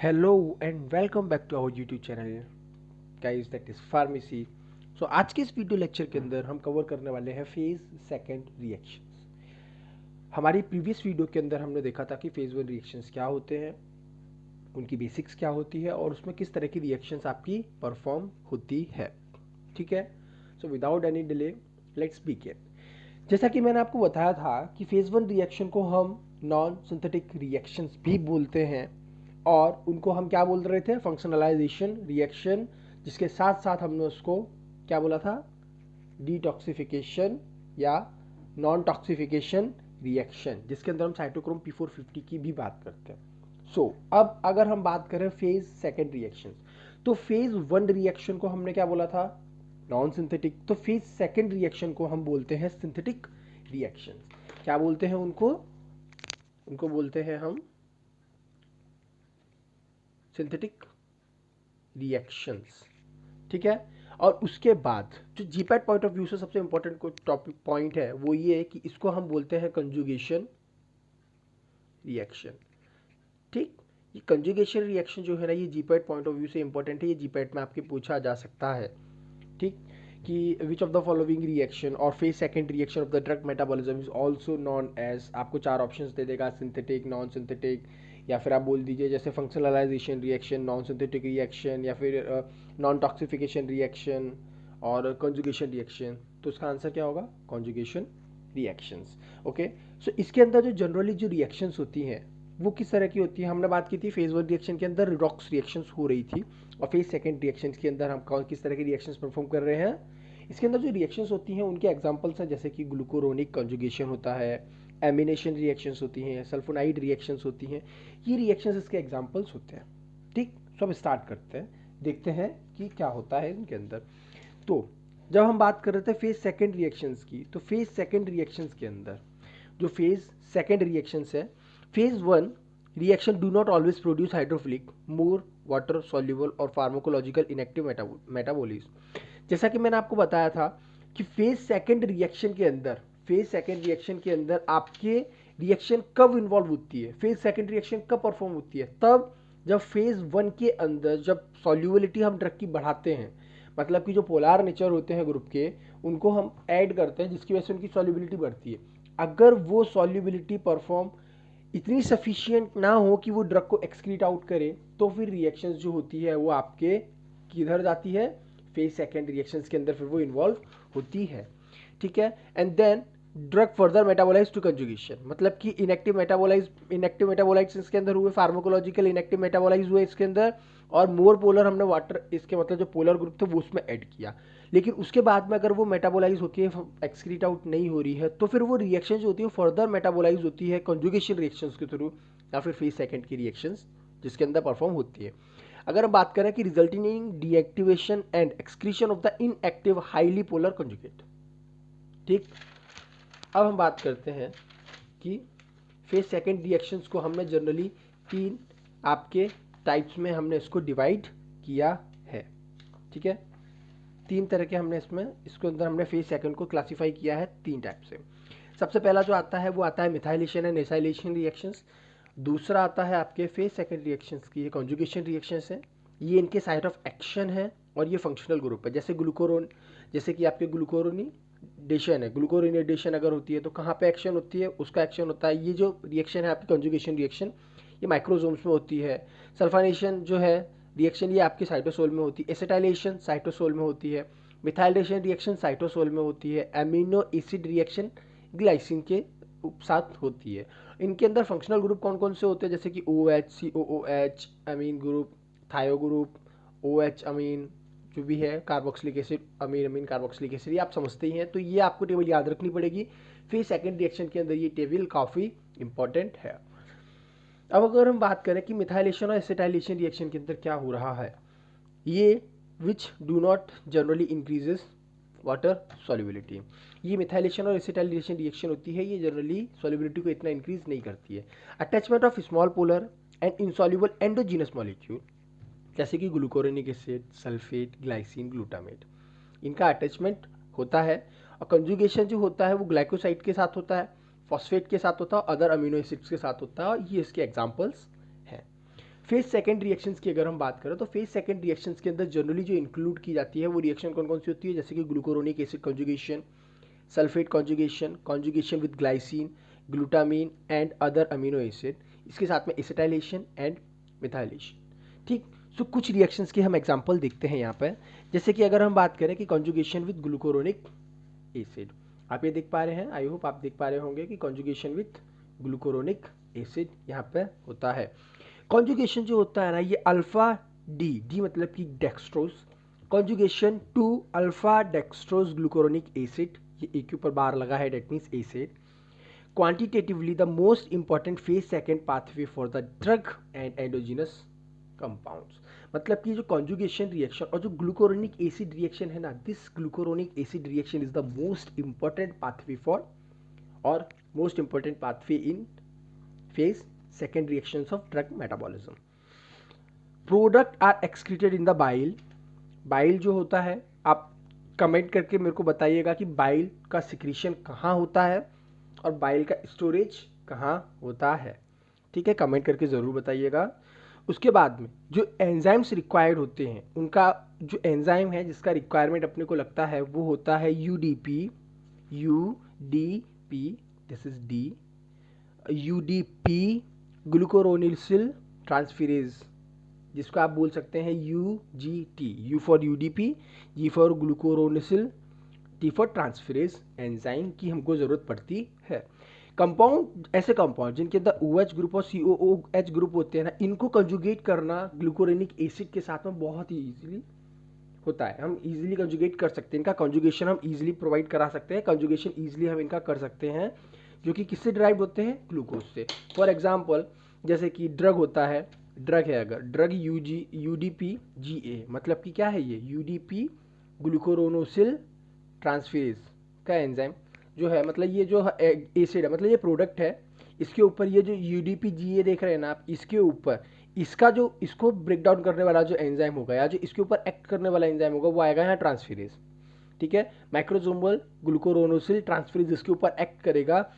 Hello and welcome back to our YouTube channel guys, that is Pharmacy. So आज के इस video lecture के अंदर हम कवर करने वाले हैं फेज सेकंड रिएक्शंस। हमारी प्रीवियस वीडियो के अंदर हमने देखा था कि फेज वन रिएक्शंस क्या होते हैं, उनकी बेसिक्स क्या होती है और उसमें किस तरह की रिएक्शंस आपकी परफॉर्म होती है। ठीक है, so without any delay let's begin. जैसा कि मैंने आपको बताया था कि फेज वन रिएक्शन को हम नॉन सिंथेटिक रिएक्शंस भी बोलते हैं और उनको हम क्या बोल रहे थे, फंक्शनलाइजेशन रिएक्शन, जिसके साथ साथ हमने उसको क्या बोला था, डिटॉक्सिफिकेशन या नॉन टॉक्सिफिकेशन रिएक्शन, जिसके अंदर हम साइटोक्रोम P450 की भी बात करते हैं। अब अगर हम बात करें फेज सेकेंड रिएक्शन, तो फेज वन रिएक्शन को हमने क्या बोला था, नॉन सिंथेटिक। तो फेज सेकेंड रिएक्शन को हम बोलते हैं सिंथेटिक रिएक्शन। क्या बोलते हैं उनको, उनको बोलते हैं हम सिंथेटिक रिएक्शंस। ठीक है, और उसके बाद जो जीपैट पॉइंट ऑफ व्यू से सबसे इंपॉर्टेंट को टॉपिक पॉइंट है वो ये है कि इसको हम बोलते हैं कंजुगेशन रिएक्शन। ठीक, ये कंजुगेशन रिएक्शन जो है ना, ये जीपैट पॉइंट ऑफ व्यू से इंपॉर्टेंट है, ये जीपैट में आपके पूछा जा सकता है। ठीक, कि which of the following reaction और phase second reaction of the drug metabolism is also known as, आपको चार ऑप्शंस दे देगा, सिंथेटिक, नॉन सिंथेटिक, या फिर आप बोल दीजिए जैसे फंक्शनलाइजेशन रिएक्शन, नॉन सिंथेटिक रिएक्शन, या फिर नॉन टॉक्सिफिकेशन रिएक्शन और कंजुगेशन रिएक्शन। तो इसका आंसर क्या होगा, कंजुगेशन रिएक्शंस। ओके, सो इसके अंदर जो जनरली जो रिएक्शंस होती हैं वो किस तरह की होती है, हमने बात की थी फेज वन रिएक्शन के अंदर रिडॉक्स रिएक्शंस हो रही थी और फेज सेकंड रिएक्शन के अंदर हम किस तरह की रिएक्शंस परफॉर्म कर रहे हैं। इसके अंदर जो रिएक्शंस होती हैं उनके एग्जांपल्स हैं, जैसे कि ग्लूकोरोनिक कंजुगेशन होता है, एमिनेशन रिएक्शंस होती हैं, सल्फोनाइड रिएक्शंस होती हैं। ये रिएक्शंस इसके एग्जांपल्स होते हैं। ठीक, तो अब स्टार्ट करते हैं, देखते हैं कि क्या होता है इनके अंदर। तो जब हम बात कर रहे थे फेज सेकंड रिएक्शंस की, तो फेज सेकंड रिएक्शंस के अंदर जो फेज सेकंड रिएक्शंस है, phase one reaction do not always produce hydrophilic, more water soluble और फार्माकोलॉजिकल इनएक्टिव मेटाबॉलिज्म। जैसा कि मैंने आपको बताया था कि फेज सेकंड रिएक्शन के अंदर, फेज सेकंड रिएक्शन के अंदर आपके रिएक्शन कब इन्वॉल्व होती है, फेज सेकंड रिएक्शन कब परफॉर्म होती है, तब जब फेज वन के अंदर जब सॉल्युबिलिटी हम ड्रग की बढ़ाते हैं, मतलब कि जो पोलार नेचर होते हैं ग्रुप के उनको हम ऐड करते हैं, जिसकी वजह से उनकी सॉल्युबिलिटी बढ़ती है। अगर वो सॉल्युबिलिटी परफॉर्म इतनी सफिशियंट ना हो कि वो ड्रग को एक्सक्रीट आउट करे, तो फिर रिएक्शंस जो होती है वो आपके किधर जाती है, फेज सेकेंड रिएक्शंस के अंदर फिर वो इन्वॉल्व होती है। ठीक है, and then drug further metabolize to conjugation, मतलब कि इनएक्टिव मेटाबोलाइट्स इसके अंदर हुए, फार्माकोलॉजिकल इनएक्टिव मेटाबोलाइज हुए इसके अंदर, और मोर पोलर हमने वाटर, इसके मतलब जो पोलर ग्रुप थे वो उसमें ऐड किया। लेकिन उसके बाद में अगर वो मेटाबोलाइज होके एक्सक्रीट आउट नहीं हो रही है, तो फिर वो रिएक्शन जो होती है फर्दर मेटाबोलाइज होती है कंजुगेशन रिएक्शंस के थ्रू या फिर फेज सेकंड की रिएक्शंस जिसके अंदर परफॉर्म होती है। अगर हम बात करें कि resulting in deactivation and excretion of the inactive highly polar conjugate. ठीक, अब हम बात करते हैं कि फेज सेकंड रिएक्शंस को हमने जनरली तीन आपके टाइप्स में हमने इसको डिवाइड किया है। ठीक है, तीन तरह के हमने इसको अंदर हमने फेज सेकंड को क्लासिफाई किया है तीन टाइप से। सबसे पहला जो आता है वो आता है मिथाइलेशन एंड एसाइलेशन रिएक्शंस। दूसरा आता है आपके फेज सेकंड रिएक्शंस की, ये कॉन्जुगेशन रिएक्शंस हैं, ये इनके साइट ऑफ एक्शन है और ये फंक्शनल ग्रुप है। जैसे ग्लूकोरोन, जैसे कि आपके ग्लूकोरोनिडेशन है, ग्लूकोरोनिडेशन अगर होती है तो कहाँ पे एक्शन होती है, उसका एक्शन होता है, ये जो रिएक्शन है आपकी कॉन्जुगेशन रिएक्शन, ये माइक्रोजोम्स में होती है। सल्फानेशन जो है रिएक्शन, ये आपके साइटोसोल में होती है। एसिटाइलेशन साइटोसोल में होती है। मिथाइलेशन रिएक्शन साइटोसोल में होती है। एमिनो एसिड रिएक्शन ग्लाइसिन के साथ होती है। इनके अंदर फंक्शनल ग्रुप कौन कौन से होते हैं, जैसे कि OH, COOH अमीन ग्रुप, थायो ग्रुप, OH अमीन जो भी है, कार्बोक्सिलिक एसिड अमीन, अमीन कार्बोक्सिलिक एसिड, ये आप समझते ही हैं, तो ये आपको टेबल याद रखनी पड़ेगी। फिर सेकंड रिएक्शन के अंदर ये टेबल काफ़ी इंपॉर्टेंट है। अब अगर हम बात करें कि मिथाइलेशन और एसिटाइलेशन रिएक्शन के अंदर क्या हो रहा है, ये which do not generally increases water solubility, ये मिथाइलेशन और एसिटाइलेशन रिएक्शन होती है, ये जनरली सॉल्युबिलिटी को इतना इंक्रीज नहीं करती है। Attachment of small polar and insoluble endogenous molecule, जैसे कि glucuronic acid, sulphate, glycine, glutamate, इनका अटैचमेंट होता है। और कंजुगेशन जो होता है वो ग्लाइकोसाइड के साथ होता है, फॉस्फेट के साथ होता है, अदर अमीनो एसिड्स के साथ होता है, और ये इसके एग्जाम्पल्स हैं। फेज सेकंड रिएक्शंस की अगर हम बात करें तो फेज सेकंड रिएक्शंस के अंदर जनरली जो इंक्लूड की जाती है वो रिएक्शन कौन कौन सी होती है, जैसे कि glucuronic acid conjugation, sulphate conjugation, conjugation with glycine, glutamine and other amino acid, इसके साथ में एसिटाइलेशन एंड मिथाइलेशन। ठीक, सो कुछ रिएक्शंस के हम एग्जांपल देखते हैं यहाँ पर। जैसे कि अगर हम बात करें कि कॉन्जुगेशन विद ग्लूकोरोनिक एसिड, आप ये देख पा रहे हैं, आई होप आप देख पा रहे होंगे कि कॉन्जुगेशन विथ ग्लूकोरोनिक एसिड यहाँ पे होता है। कॉन्जुगेशन जो होता है ना, ये अल्फा डी, डी मतलब कि dextrose, conjugation to alpha dextrose glucuronic acid, ये एक के ऊपर बार लगा है, that means acid, quantitatively the most important phase second pathway for the drug and endogenous compounds. मतलब कि जो कॉन्जुगेशन रिएक्शन और जो ग्लूकोरोनिक एसिड रिएक्शन है ना, this glucuronic acid reaction is the most important pathway for और most important pathway in phase second reactions of drug metabolism. Product are excreted in the bile, bile जो होता है, आप comment करके मेरे को बताइएगा कि बाइल का सिक्रीशन कहाँ होता है और बाइल का स्टोरेज कहाँ होता है। ठीक है, कमेंट करके ज़रूर बताइएगा। उसके बाद में जो एंजाइम्स रिक्वायर्ड होते हैं, उनका जो एंजाइम है जिसका रिक्वायरमेंट अपने को लगता है वो होता है UDP, UDP, this is D, UDP glucuronyl transferase, जिसको आप बोल सकते हैं UGT, U for UDP, G for glucuronyl, T for transferase enzyme की हमको ज़रूरत पड़ती है। कंपाउंड, ऐसे कंपाउंड जिनके अंदर OH ग्रुप और COOH ग्रुप होते हैं ना, इनको कंजुगेट करना ग्लूकोरोनिक एसिड के साथ में बहुत ही ईजिली होता है। हम इजीली कंजुगेट कर सकते हैं, इनका कंजुगेशन हम इजीली प्रोवाइड करा सकते हैं, कंजुगेशन इजीली हम इनका कर सकते हैं, जो कि किससे ड्राइव होते हैं, ग्लूकोज से। फॉर एग्जाम्पल जैसे कि ड्रग होता है, ड्रग है अगर ड्रग UDPGA, मतलब कि क्या है ये, UDP ग्लूकोरोनोसिल ट्रांसफेरेज का एंजाइम जो है, मतलब ये जो एसिड है, मतलब ये प्रोडक्ट है, इसके ऊपर ये जो UDPGA देख रहे हैं ना आप, इसके ऊपर इसका जो इसको ब्रेक डाउन करने वाला जो एंजाइम होगा या जो इसके ऊपर एक्ट करने वाला एंजाइम होगा वो आएगा यहाँ ट्रांसफेरेज। ठीक है, माइक्रोजोमल ग्लूकोरोनोसिल ट्रांसफेरेज इसके ऊपर एक्ट करेगा,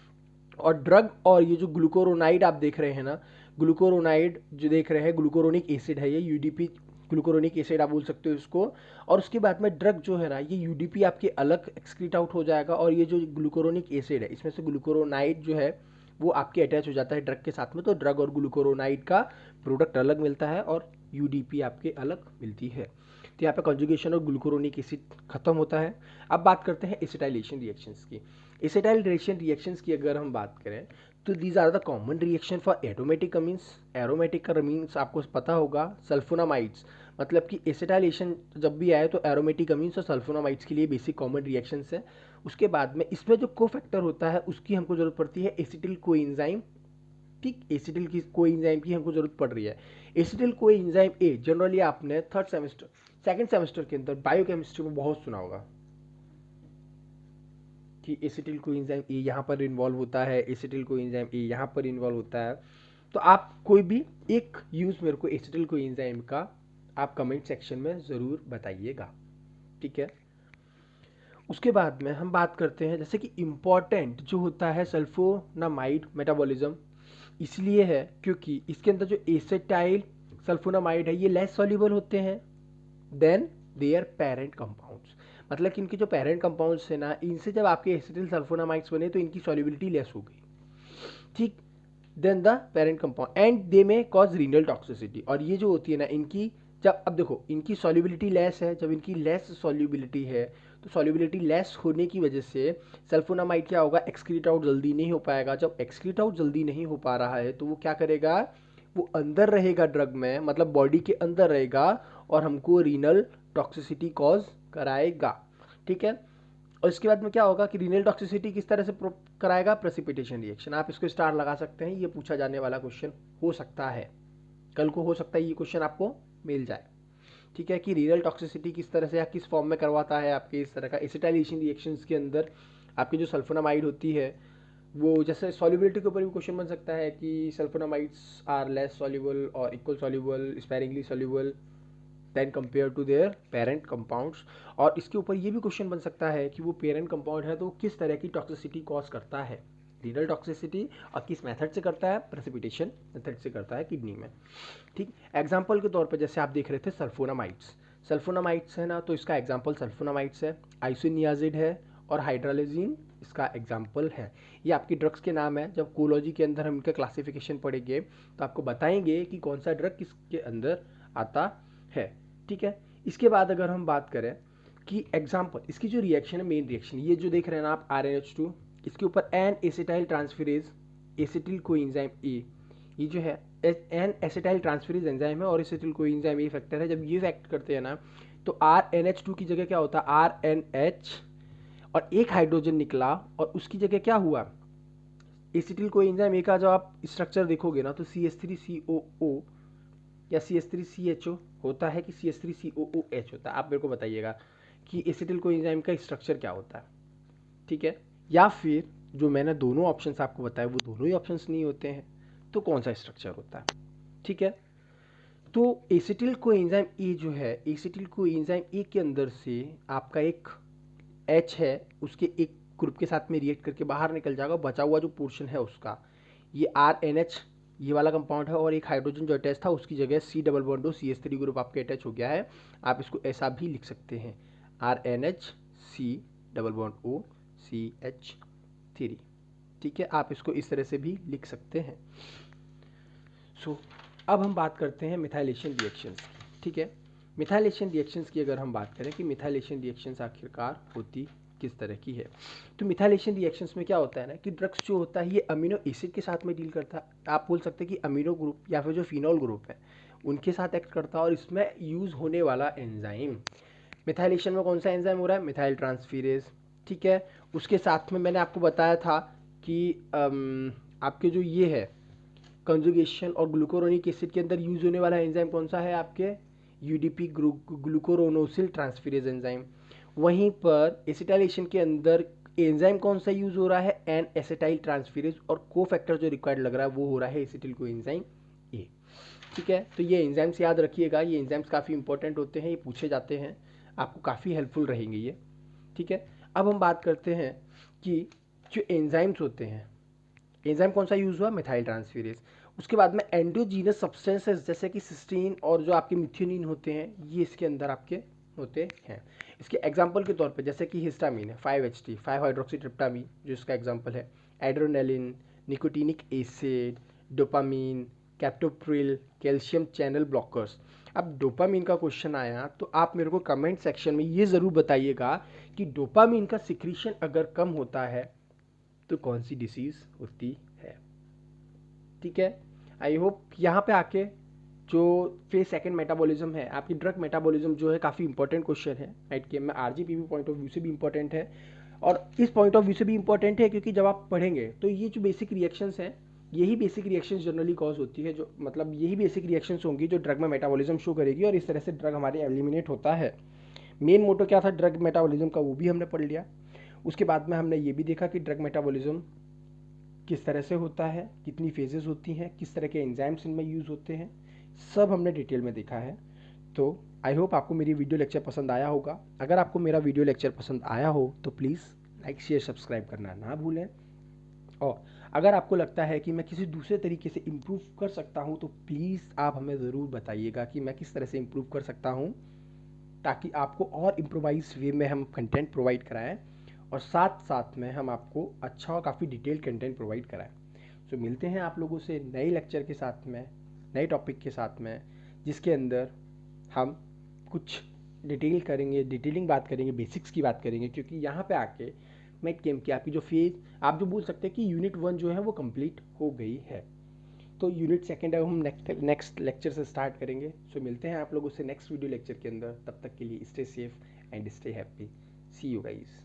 और ड्रग और ये जो ग्लूकोरोनाइड आप देख रहे हैं ना, ग्लूकोरोनाइड जो देख रहे हैं, ग्लूकोरोनिक एसिड है ये, यूडीपी ग्लूकोरोनिक एसिड आप बोल सकते हो इसको। और उसके बाद में ड्रग जो है ना, ये यूडीपी आपके अलग एक्सक्रीट आउट हो जाएगा, और ये जो ग्लूकोरोनिक एसिड है इसमें से ग्लूकोरोनाइड जो है वो आपके अटैच हो जाता है ड्रग के साथ में, तो ड्रग और ग्लूकोरोनाइड का प्रोडक्ट अलग मिलता है और यूडीपी आपके अलग मिलती है। तो यहाँ पे कॉन्जुगेशन और ग्लूकोरोनिक एसिड खत्म होता है। अब बात करते हैं एसिटाइलेशन रिएक्शंस की। एसिटाइलेशन रिएक्शंस की अगर हम बात करें तो these are the common reaction for aromatic amines. Aromatic amines आपको पता होगा, सल्फोनामाइड्स, मतलब कि एसिटाइलेशन जब भी आए तो एरोमेटिक अमीन्स और सल्फोनामाइड्स के लिए बेसिक कॉमन रिएक्शंस है। उसके बाद में इसमें जो कोफैक्टर होता है उसकी हमको जरूरत पड़ती है एसिटिल कोएंजाइम। ठीक, एसिटिल की कोएंजाइम की हमको जरूरत पड़ रही है। एसिटिल कोएंजाइम ए जनरली आपने सेकंड सेमेस्टर के अंदर बायोकेमिस्ट्री में बहुत सुना होगा कि एसिटिल कोएंजाइम ए यहाँ पर इन्वॉल्व होता है, एसिटिल कोएंजाइम ए यहाँ पर इन्वॉल्व होता है। तो आप कोई भी एक यूज मेरे को एसिटिल कोएंजाइम का आप कमेंट सेक्शन में ज़रूर बताइएगा। ठीक है, उसके बाद में हम बात करते हैं जैसे कि इम्पॉर्टेंट जो होता है सल्फोनामाइड मेटाबॉलिज्म, इसलिए है क्योंकि इसके अंदर जो एसिटाइल सल्फोनामाइड है ये लेस सॉल्युबल होते हैं देन देयर पेरेंट कंपाउंड्स। मतलब कि इनके जो पेरेंट कंपाउंड्स है ना, इनसे जब आपके एसिटिल सल्फोनामाइड्स बने तो इनकी सॉल्युबिलिटी लेस हो गई। ठीक, then the parent compound and they may cause renal toxicity. और ये जो होती है ना इनकी, जब अब देखो इनकी सॉल्युबिलिटी लेस है, जब इनकी लेस सॉल्युबिलिटी है तो सॉल्युबिलिटी लेस होने की वजह से सल्फोनामाइड क्या होगा, एक्सक्रीट आउट जल्दी नहीं हो पाएगा। जब एक्सक्रीट आउट जल्दी नहीं हो पा रहा है तो वो क्या करेगा, वो अंदर रहेगा ड्रग में, मतलब बॉडी के अंदर रहेगा और हमको रीनल टॉक्सिसिटी कॉज कराएगा। ठीक है, और इसके बाद में क्या होगा कि रीनल टॉक्सिसिटी किस तरह से कराएगा, प्रेसिपिटेशन रिएक्शन। आप इसको स्टार लगा सकते हैं, ये पूछा जाने वाला क्वेश्चन हो सकता है, कल को हो सकता है ये क्वेश्चन आपको मिल जाए। ठीक है, कि रीनल टॉक्सिसिटी किस तरह से या किस फॉर्म में करवाता है आपके इस तरह का एसिटाइलेशन रिएक्शंस के अंदर। आपकी जो सल्फोनामाइड होती है वो, जैसे सॉल्युबिलिटी के ऊपर भी क्वेश्चन बन सकता है कि सल्फोनामाइड्स आर लेस सॉल्युबल और equal soluble, sparingly soluble than compare to their parent compounds. और इसके ऊपर ये भी क्वेश्चन बन सकता है कि वो पेरेंट कंपाउंड है तो किस तरह की टॉक्सिसिटी कॉज करता है रीनल टॉक्सिसिटी, और किस मेथड से करता है, प्रेसिपिटेशन मेथड से करता है किडनी में। ठीक, एग्जाम्पल के तौर पर जैसे आप देख रहे थे सल्फोनामाइड्स है ना, तो इसका एग्जाम्पल सल्फोनामाइड्स है, आइसोनियाजिड है और हाइड्रालिजीन इसका एग्जाम्पल है। ये आपकी ड्रग्स के नाम है। जब कोलॉजी के अंदर हम इनका क्लासिफिकेशन पढ़ेंगे तो आपको बताएंगे कि कौन सा ड्रग किसके अंदर आता है। ठीक है, इसके बाद अगर हम बात करें कि एग्जाम्पल, इसकी जो रिएक्शन है, मेन रिएक्शन ये जो देख रहे हैं ना आप RNH2, इसके ऊपर N acetyl transferase acetyl coenzyme A, ये जो है एन एसिटाइल ट्रांसफेरेज एंजाइम है और एसिटिल कोएंजाइम ए फैक्टर है। जब ये फैक्ट करते हैं ना तो RNH2 की जगह क्या होता है, RNH, और एक हाइड्रोजन निकला और उसकी जगह क्या हुआ, एसिटिल कोएंजाइम ए का जब आप स्ट्रक्चर देखोगे ना तो CH3COO या CH3CHO होता है कि CH3COOH होता है। आप मेरे को बताइएगा कि एसिटिल कोएंजाइम का स्ट्रक्चर क्या होता है। ठीक है, या फिर जो मैंने दोनों ऑप्शंस आपको बताए वो दोनों ही ऑप्शंस नहीं होते हैं, तो कौन सा स्ट्रक्चर होता है। ठीक है, तो एसिटिल कोएंजाइम ए जो है, एसिटिल कोएंजाइम ए के अंदर से आपका एक H है, उसके एक ग्रुप के साथ में रिएक्ट करके बाहर निकल जाएगा, बचा हुआ जो पोर्शन है उसका ये RNH ये वाला कंपाउंड है, और एक हाइड्रोजन जो अटैच था उसकी जगह C double bond CH3 group आपके अटैच हो गया है। आप इसको ऐसा भी लिख सकते हैं, RNH C double bond O CH3। ठीक है, आप इसको इस तरह से भी लिख सकते हैं। अब हम बात करते हैं मिथाइलेशन रिएक्शंस की। ठीक है, मिथाइलेशन रिएक्शंस की अगर हम बात करें कि मिथाइलेशन रिएक्शंस आखिरकार होती किस तरह की है, तो मिथाइलेशन रिएक्शंस में क्या होता है ना कि ड्रग्स जो होता है ये अमीनो एसिड के साथ में डील करता है। आप बोल सकते हैं कि अमीनो ग्रुप या फिर जो फिनॉल ग्रुप है उनके साथ एक्ट करता है, और इसमें यूज़ होने वाला एंजाइम, मिथाइलेशन में कौन सा एंजाइम हो रहा है, मिथाइल ट्रांसफेरेज। ठीक है, उसके साथ में मैंने आपको बताया था कि आपके जो ये है कंजुगेशन और ग्लूकोरोनिक एसिड के अंदर यूज होने वाला एंजाइम कौन सा है, आपके UDP ग्लूकोरोनोसिल ट्रांसफेरेज एंजाइम। वहीं पर एसिटाइलेशन के अंदर एंजाइम कौन सा यूज हो रहा है, एन एसिटाइल ट्रांसफेरेज, और कोफैक्टर जो रिक्वायर्ड लग रहा है वो हो रहा है एसिटिल कोएंजाइम ए। ठीक है, तो ये एंजाइम्स याद रखिएगा, ये एंजाइम्स काफ़ी इंपॉर्टेंट होते हैं, ये पूछे जाते हैं, आपको काफ़ी हेल्पफुल रहेंगे ये। ठीक है, अब हम बात करते हैं कि जो एंजाइम्स होते हैं, एंजाइम कौन सा यूज़ हुआ, मिथाइल ट्रांसफेरेज। उसके बाद में एंडोजीनस सब्सटेंसेस जैसे कि सिस्टीन और जो आपके मिथ्योनिन होते हैं ये इसके अंदर आपके होते हैं। इसके एग्जाम्पल के तौर पे जैसे कि हिस्टामिन है, 5-HT 5 हाइड्रोक्सीट्रिप्टामिन जो इसका एग्जाम्पल है, adrenaline, nicotinic acid, dopamine, captopril, calcium channel blockers. अब डोपामीन का क्वेश्चन आया तो आप मेरे को कमेंट सेक्शन में ये ज़रूर बताइएगा कि डोपामीन का सिक्रीशन अगर कम होता है तो कौन सी डिसीज़ होती है। ठीक है, आई होप यहाँ पे आके जो फेज सेकंड मेटाबॉलिज्म है, आपकी ड्रग मेटाबॉलिज्म जो है काफ़ी इंपॉर्टेंट क्वेश्चन है। राइट, के में RGPV पॉइंट ऑफ व्यू से भी इंपॉर्टेंट है और इस पॉइंट ऑफ व्यू से भी इंपॉर्टेंट है क्योंकि जब आप पढ़ेंगे तो ये जो बेसिक रिएक्शंस हैं यही बेसिक रिएक्शंस जनरली कॉज होती है, जो मतलब यही बेसिक रिएक्शंस होंगी जो ड्रग में मेटाबॉलिज्म शो करेगी और इस तरह से ड्रग हमारे एलिमिनेट होता है। मेन मोटो क्या था ड्रग मेटाबॉलिज्म का वो भी हमने पढ़ लिया। उसके बाद में हमने ये भी देखा कि ड्रग मेटाबॉलिज्म किस तरह से होता है, कितनी फेजेस होती हैं, किस तरह के एंजाइम्स इनमें यूज़ होते हैं, सब हमने डिटेल में देखा है। तो आई होप आपको मेरी वीडियो लेक्चर पसंद आया होगा। अगर आपको मेरा वीडियो लेक्चर पसंद आया हो तो प्लीज़ लाइक शेयर सब्सक्राइब करना ना भूलें, और अगर आपको लगता है कि मैं किसी दूसरे तरीके से इम्प्रूव कर सकता हूँ तो प्लीज़ आप हमें ज़रूर बताइएगा कि मैं किस तरह से इम्प्रूव कर सकता हूँ, ताकि आपको और इम्प्रोवाइज वे में हम कंटेंट प्रोवाइड कराएं और साथ साथ में हम आपको अच्छा और काफ़ी डिटेल्ड कंटेंट प्रोवाइड कराएं। सो मिलते हैं आप लोगों से नए लेक्चर के साथ में, नए टॉपिक के साथ में, जिसके अंदर हम कुछ डिटेलिंग बात करेंगे, बेसिक्स की बात करेंगे, क्योंकि यहाँ पे आके मेड केम की आपकी जो फेज आप जो बोल सकते हैं कि यूनिट 1 जो है वो कंप्लीट हो गई है। तो यूनिट सेकंड अब हम नेक्स्ट लेक्चर से स्टार्ट करेंगे। सो मिलते हैं आप लोगों से नेक्स्ट वीडियो लेक्चर के अंदर। तब तक के लिए stay safe and stay happy. See you guys.